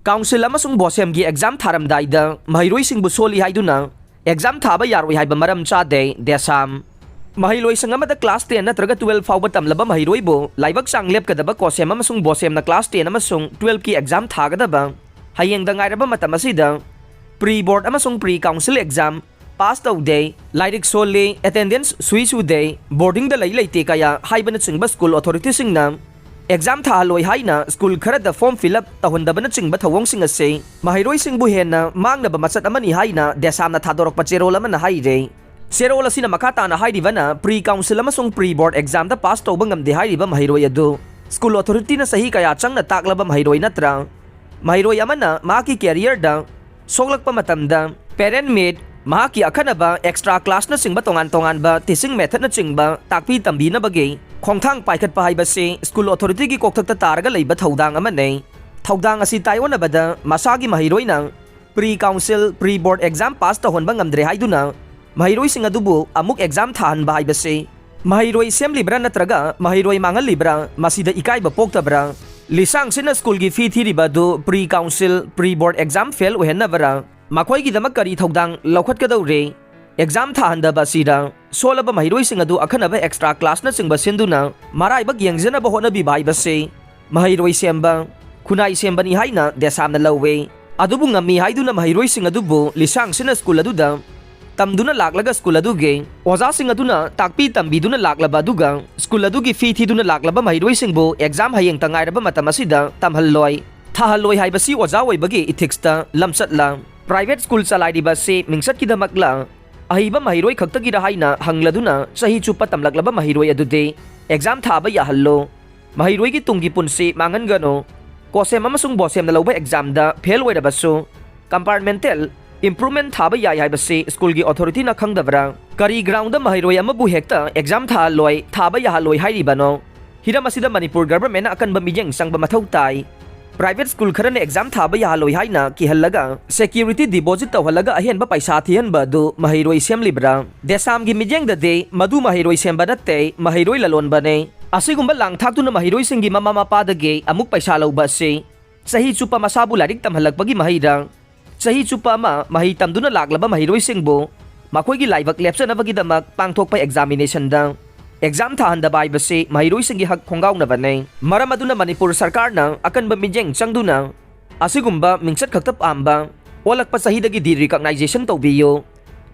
Council अमसुंग बोसेम की exam थारमदाइदा महिरोइसिंगबु सोली हाइदुना exam थाबा यारोइ हाइबा मरम चादे देसाम महिलोइ संगमदा क्लास 10 नत्रगा 12 फाउबा तमलबा महिरोइबो लाइबक चांग लेपकदबा कोसेम अमसुंग बोसेम ना क्लास 10 अमसुंग 12 की एग्जाम थागदबा हयेंग दंगाइरबा मतम असिदा प्री बोर्ड अमसुंग प्री काउंसिल एग्जाम पास तौदे लाइरिक सोले अटेंडेंस सुइसुदे बोर्डिंग द लई लेते कया हाइबन चिंगबा स्कूल अथॉरिटी सिंगना एग्जाम थालोइ हाइना स्कूल खरद फॉर्म फिलअप तहुंदबन चिंगबा थवोंग असे महिरोइ सिंगबु हेना मांगनबा मसत अमनी हाइना देसामना थादोरक पचेरोल अमना हाइरे सेरोल असिना मखाताना हाइरिबना प्री काउंसिल अमसुंग प्री बोर्ड एग्जाम द पास तौबा ngamde हाइरिबा महिरोइ अदु स्कूल अथॉरिटी ना सही कया चंगना ताकलबा महिरोइ नत्रा महिरोइ अमना माकी कैरियर दा सोगलकपा मतमदा पेरेंट मेड माकी अखनबा एक्स्ट्रा क्लास न सिंगबा तोंगान तोंगानबा टीचिंग मेथड न चिंगबा ताकपी तंबीनबगे खोंथांग पाइखटपा हाइबसे स्कूल अथॉरिटी की कोकथक्ता तारगा लैबा थौदांग अमने थौदांग असी ताइओनबदा मसागी महिरोइना pre council pre board exam pass तहोनबा ngamdre हाइदुना महिरोइ सिंग अदुबु अमुक एग्जाम थाहनबा हाइबसे महिरोइ सेमलिब्रा नत्रगा महिरोइ मांगलिब्रा मसीदा इकाइबा पोक्तब्रा लिसांग सिना स्कूल की फी थीरिबा दु pre council pre board exam fail ओहेनबरा मखोई दमक करी थौदांग लौखटकदौरे एग्जाम थाहनदबा सिदा सोलबा महिरोइ सिंग अदु अखनबा एक्स्ट्रा क्लास न सिंगबा सिंदुना मराइबक यंगजनबा होनबी बाइबसे महिरोइ सेंबा खुनाई सेंबनी हाइना देसामना लौवे अदुबु ngami हाइदुना महिरोइ सिंग अदुबु लिसांग सिना स्कूल अदुदा तमदुना लागलगा स्कूल अदुगे ओजा सिंग अदुना ताकपी तंबीदुना लागलबा अदुगा स्कूल अदुगी फी थीदुना लागलबा महिरोइ सिंगबु एग्जाम हयेंग तंगाइरबा मतम असिदा तमहल्लोय थाहल्लोय हाइबसी ओजा ओइबगी इथिक्सता लमसटला प्राइवेट स्कूल चलाइरिबा से मिंगसट की दमकला अहिबा महिरोइ खक्तगी रहाइना हंगलदुना सही चुप्पा तमलकलबा महिरोइ अदुदे एग्जाम थाबा याहल्लो महिरोइ की तुंगी पुनसे मांगनगनो कोसेम अमसुंग बोसेम न लौबा एग्जाम दा फेल ओइरबसु कंपार्टमेंटल इम्प्रूवमेंट थाबा याय हाइबसे स्कूल की अथॉरिटी न खंगदबरा करी ग्राउंड महिरोइ अमबु हेक्ता एग्जाम थालोय थाबा याहलोय हाइरिबनो हिरम असिदा मणिपुर गवर्नमेंट अकनबा मियेंग संगबा मथौ ताई प्राइवेट स्कूल खरने एग्जाम थाबा याहलोय हाइना किहल्लगा सिक्योरिटी डिपॉजिट तौहल्लगा अहेनबा पैसा थिहनबा दु महिरोइ सेमलिब्रा देसाम की मियेंग दे मधु महिरोइ सेमबा नत्ते महिरोइ ललोनबने असिगुंबा लांगथाक्तुना महिरोइ सिंगी ममा मपादगे अमुक पैसा लौबा से सही चुप्पा मसाबु लारिक तमहल्लकबगी महिरा सही चुप्पा मही तमदुना लागलबा महिरोइ सिंगबु मखोइगी लाइबक लेप्सनबगीदमक पांगथोकपा एग्जामिनेशन दा एग्जाम थाहनदबा हाइबसे महिरोइ सिंगी हक खोंगाउनबने मरम अदुना मणिपुर सरकार ना अकनबा मिजेंग चंगदुना असिगुंबा मिंगसट खक्ता पाम्बा ओलकपा सहीदगी दी रिकॉग्नाइजेशन तौबियो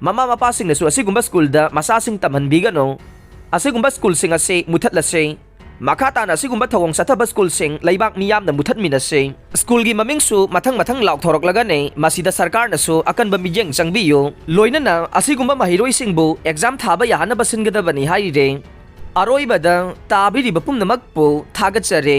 ममा मपा सिंगनसु असिगुंबा स्कूल दा मसासिंग तमहनबीगनो असिगुंबा स्कूल सिंग असे मुथतलसे मखाताना असिगुंबा थवोंग सथबा स्कूल सिंग लैबाक मियामना मुथतमिनसे स्कूल की ममिंगसु मथंग मथंग लाउथोरकलगने मसीदा सरकार नसु अकनबा मिजेंग चंगबियो लोइनना असिगुंबा महिरोइ सिंगबु एग्जाम थाबा याहनबा सिनगदबनी हाइरे अरोइबदा ताबिरिबा पुमनमकपु थागतचरे।